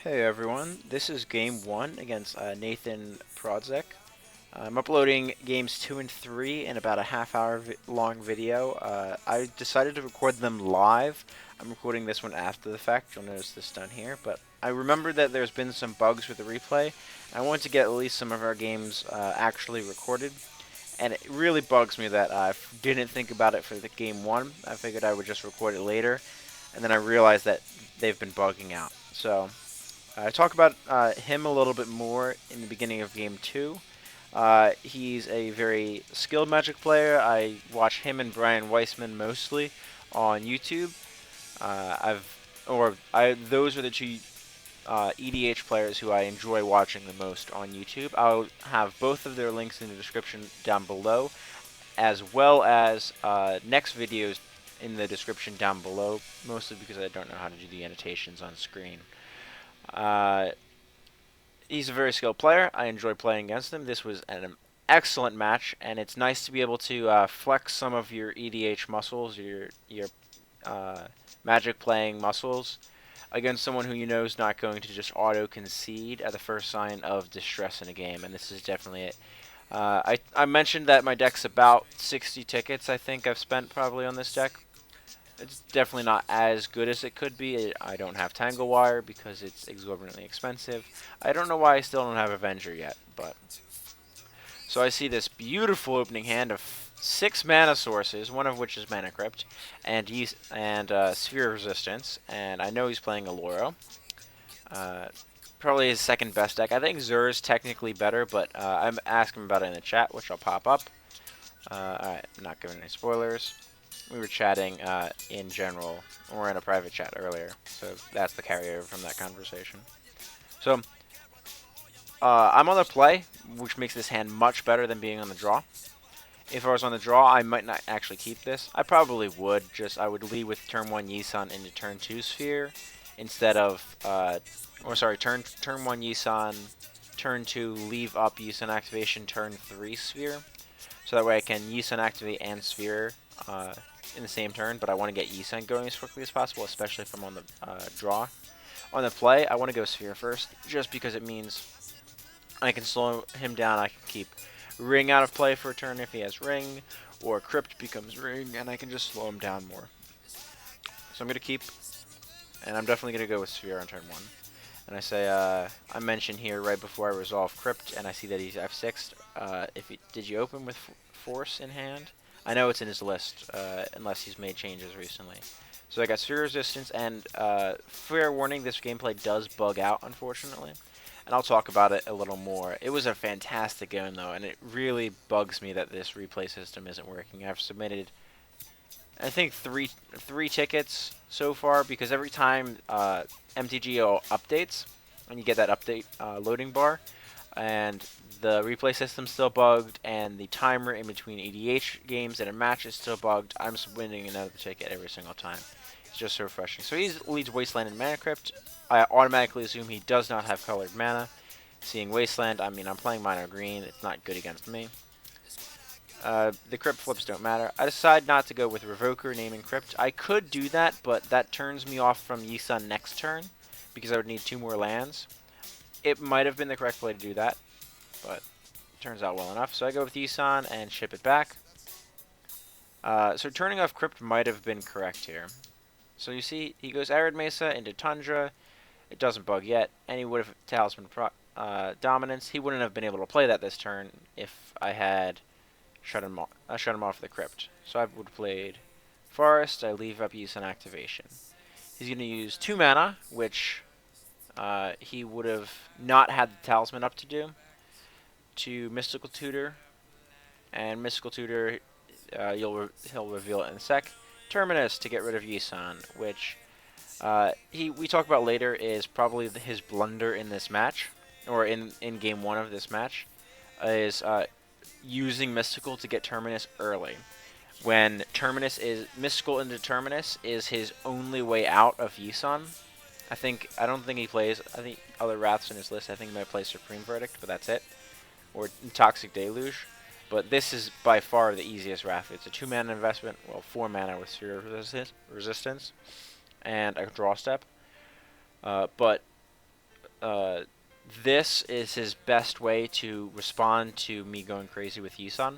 Hey everyone, this is game 1 against Nathan Prawdzik. I'm uploading games 2 and 3 in about a half-hour long video. I decided to record them live. I'm recording this one after the fact. You'll notice this down here. But I remembered that there's been some bugs with the replay. I wanted to get at least some of our games actually recorded. And it really bugs me that I didn't think about it for the game 1. I figured I would just record it later. And then I realized that they've been bugging out. So I talk about him a little bit more in the beginning of Game 2. He's a very skilled Magic player. I watch him and Brian Weissman mostly on YouTube. Those are the two EDH players who I enjoy watching the most on YouTube. I'll have both of their links in the description down below, as well as next videos in the description down below, mostly because I don't know how to do the annotations on screen. Uh, he's a very skilled player. I enjoy playing against him. This was an excellent match, and it's nice to be able to flex some of your EDH muscles, your Magic playing muscles, against someone who you know is not going to just auto concede at the first sign of distress in a game, and this is definitely it. I mentioned that my deck's about 60 tickets. I think I've spent probably on this deck. It's definitely not as good as it could be. I don't have Tangle Wire because it's exorbitantly expensive. I don't know why I still don't have Avenger yet, but... So I see this beautiful opening hand of 6 mana sources, one of which is Mana Crypt, and Sphere of Resistance, and I know he's playing Oloro. Probably his second best deck. I think Xur's technically better, but I'm asking about it in the chat, which I'll pop up. Alright, I'm not giving any spoilers. We were chatting in general, or in a private chat earlier, so that's the carryover from that conversation. So, I'm on the play, which makes this hand much better than being on the draw. If I was on the draw, I might not actually keep this. I probably would, I would lead with turn 1 Yisan into turn 2 Sphere, instead of, turn 1 Yisan, turn 2 leave up Yisan activation, turn 3 Sphere. So that way I can Yisan activate and Sphere in the same turn, but I want to get Yisan going as quickly as possible, especially if I'm on the draw. On the play, I want to go Sphere first, just because it means I can slow him down. I can keep Ring out of play for a turn if he has Ring, or Crypt becomes Ring, and I can just slow him down more. So I'm going to keep, and I'm definitely going to go with Sphere on turn 1. And I say, I mentioned here right before I resolve Crypt, and I see that he's F6'd. Did you open with Force in hand? I know it's in his list, unless he's made changes recently. So I got Sphere Resistance, and fair warning, this gameplay does bug out, unfortunately. And I'll talk about it a little more. It was a fantastic game, though, and it really bugs me that this replay system isn't working. I've submitted, I think, three tickets so far, because every time MTG updates, and you get that update loading bar, and the replay system's still bugged, and the timer in between EDH games and a match is still bugged, I'm submitting another ticket every single time. It's just so refreshing. So he leads Wasteland and Mana Crypt. I automatically assume he does not have colored mana. Seeing Wasteland, I mean, I'm playing Minor Green. It's not good against me. The Crypt flips don't matter. I decide not to go with Revoker, naming Crypt. I could do that, but that turns me off from Yisan next turn, because I would need 2 more lands. It might have been the correct play to do that, but it turns out well enough. So I go with Yisan and ship it back. So turning off Crypt might have been correct here. So you see, he goes Arid Mesa into Tundra. It doesn't bug yet, and he would have Talisman Dominance. He wouldn't have been able to play that this turn if I had shut him off the Crypt. So I would have played Forest. I leave up Yisan activation. He's going to use 2 mana, which he would have not had the Talisman up to do, to Mystical Tutor, and Mystical Tutor, he'll reveal it in a sec. Terminus to get rid of Yisan, which we talk about later is probably his blunder in this match, or in game 1 of this match, is using Mystical to get Terminus early. When Terminus is Mystical into Terminus is his only way out of Yisan. I don't think he plays. I think other Wraths in his list. I think he might play Supreme Verdict, but that's it. Or Toxic Deluge. But this is by far the easiest Wrath. It's a 2 mana investment. Well, 4 mana with Sphere Resistance and a draw step. But this is his best way to respond to me going crazy with Yisan.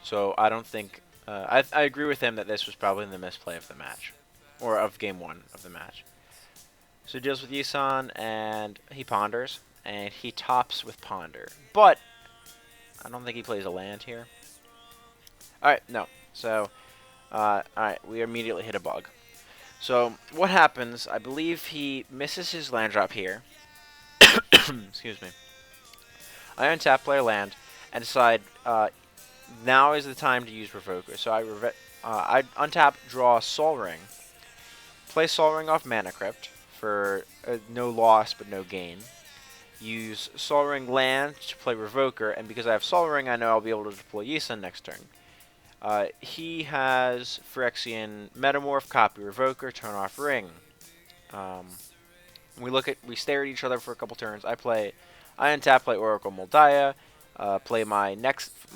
So I don't think I agree with him that this was probably the misplay of the match, or of game 1 of the match. So he deals with Yisan and he ponders, and he tops with ponder, but I don't think he plays a land here. All right, no. So all right, we immediately hit a bug. So what happens? I believe he misses his land drop here. Excuse me. I untap, play a land, and decide now is the time to use Revoker. So I untap, draw Soul Ring, play Soul Ring off Mana Crypt for no loss but no gain. Use Soul Ring land to play Revoker, and because I have Soul Ring, I know I'll be able to deploy Yisan next turn. He has Phyrexian Metamorph, copy Revoker, turn off Ring. We stare at each other for a couple turns. I untap, play Oracle Moldiah, play my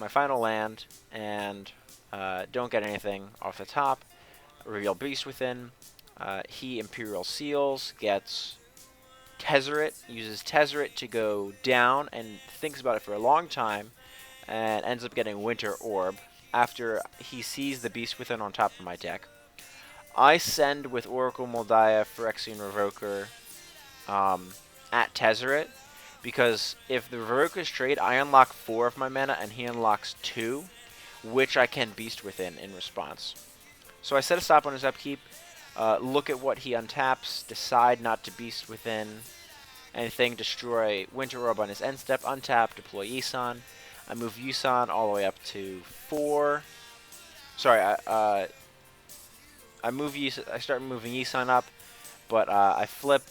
final land, and don't get anything off the top. Reveal Beast Within. He Imperial Seals, gets Tezzeret, uses Tezzeret to go down, and thinks about it for a long time, and ends up getting Winter Orb after he sees the Beast Within on top of my deck. I send with Oracle Moldiah, Phyrexian Revoker at Tezzeret, because if the Revoker's trade, I unlock 4 of my mana and he unlocks 2, which I can Beast Within in response. So I set a stop on his upkeep, look at what he untaps, decide not to Beast Within anything, destroy Winter Orb on his end step, untap, deploy Yisan. I move Yisan all the way up to 4. Sorry, I start moving Yisan up, but I flip.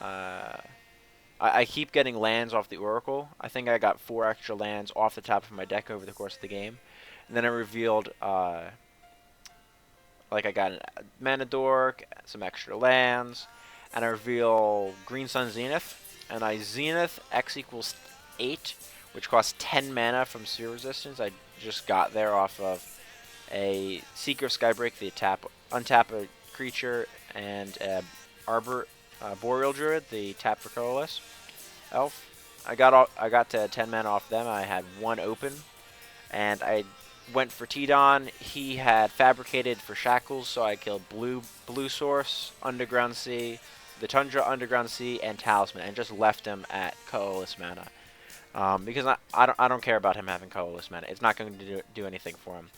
I keep getting lands off the Oracle. I think I got 4 extra lands off the top of my deck over the course of the game. And then I revealed, like I got a Mana Dork, some extra lands, and I reveal Green Sun Zenith. And I Zenith X equals 8, which costs 10 mana from Sphere Resistance. I just got there off of a Seeker of Skybreak, the untap a creature, and Boreal Druid, the tap for Coalesce elf. I got to 10 mana off them. I had 1 open, and I went for Tidon. He had Fabricated for Shackles, so I killed Blue Source, Underground Sea, the Tundra, Underground Sea, and Talisman, and just left him at Coalesce mana. Because I don't care about him having Coalesce mana. It's not going to do anything for him.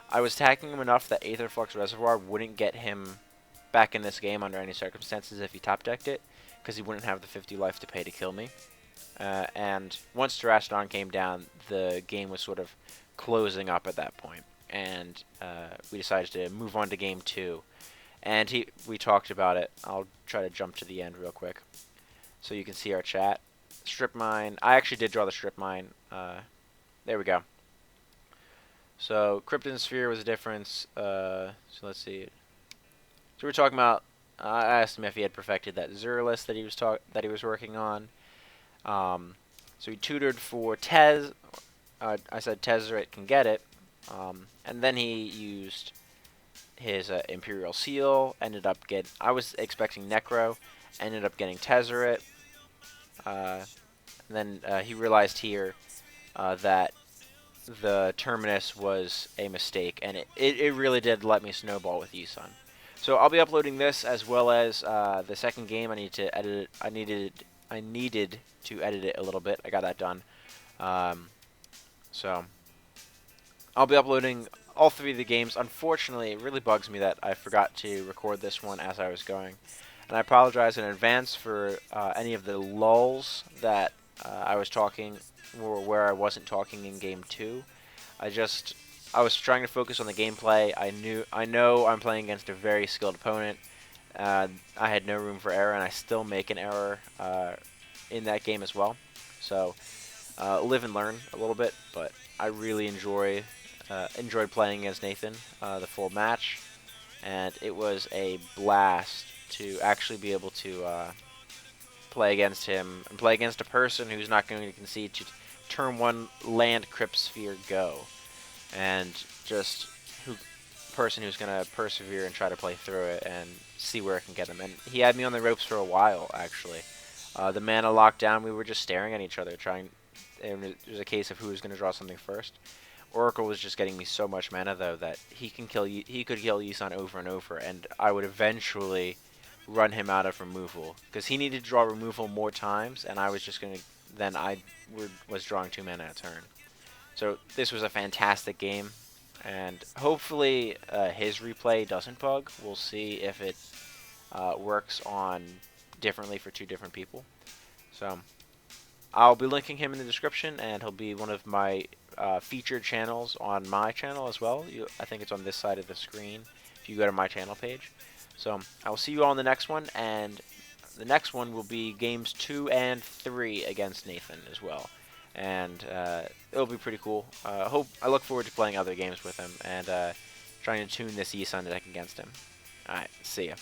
I was attacking him enough that Aetherflux Reservoir wouldn't get him back in this game under any circumstances if he top decked it, because he wouldn't have the 50 life to pay to kill me. And once Terastodon came down, the game was sort of closing up at that point, and we decided to move on to game 2. And we talked about it. I'll try to jump to the end real quick, so you can see our chat. Strip Mine. I actually did draw the Strip Mine. There we go. So Krypton Sphere was a difference. So let's see. So we're talking about. I asked him if he had perfected that Zerlist that he was working on. So he tutored for Tez. I said Tezzeret can get it, and then he used his Imperial Seal. Ended up getting. I was expecting Necro. Ended up getting Tezzeret. Then he realized here that the Terminus was a mistake, and it really did let me snowball with Yisan. So I'll be uploading this as well as the second game. I need to edit it. I needed to edit it a little bit. I got that done. So I'll be uploading all 3 of the games. Unfortunately, it really bugs me that I forgot to record this one as I was going. And I apologize in advance for any of the lulls that I was talking, or where I wasn't talking in game 2. I was trying to focus on the gameplay. I know I'm playing against a very skilled opponent. I had no room for error, and I still make an error in that game as well. So live and learn a little bit, but I really enjoyed playing against Nathan the full match, and it was a blast to actually be able to play against him and play against a person who's not going to concede to turn 1 land Crypt Sphere go, and just person who's going to persevere and try to play through it. And see where I can get him. And he had me on the ropes for a while, actually. The mana lockdown, we were just staring at each other, trying. It was a case of who was going to draw something first. Oracle was just getting me so much mana though that he could kill Yisan over and over, and I would eventually run him out of removal because he needed to draw removal more times, and I was just gonna was drawing 2 mana a turn. So this was a fantastic game, and hopefully his replay doesn't bug. We'll see if it works on differently for 2 different people. So I'll be linking him in the description, and he'll be one of my featured channels on my channel as well. I think it's on this side of the screen if you go to my channel page. So I will see you all in the next one, and the next one will be games 2 and 3 against Nathan as well. And it'll be pretty cool. I look forward to playing other games with him and trying to tune this Yisan deck against him. Alright, see ya.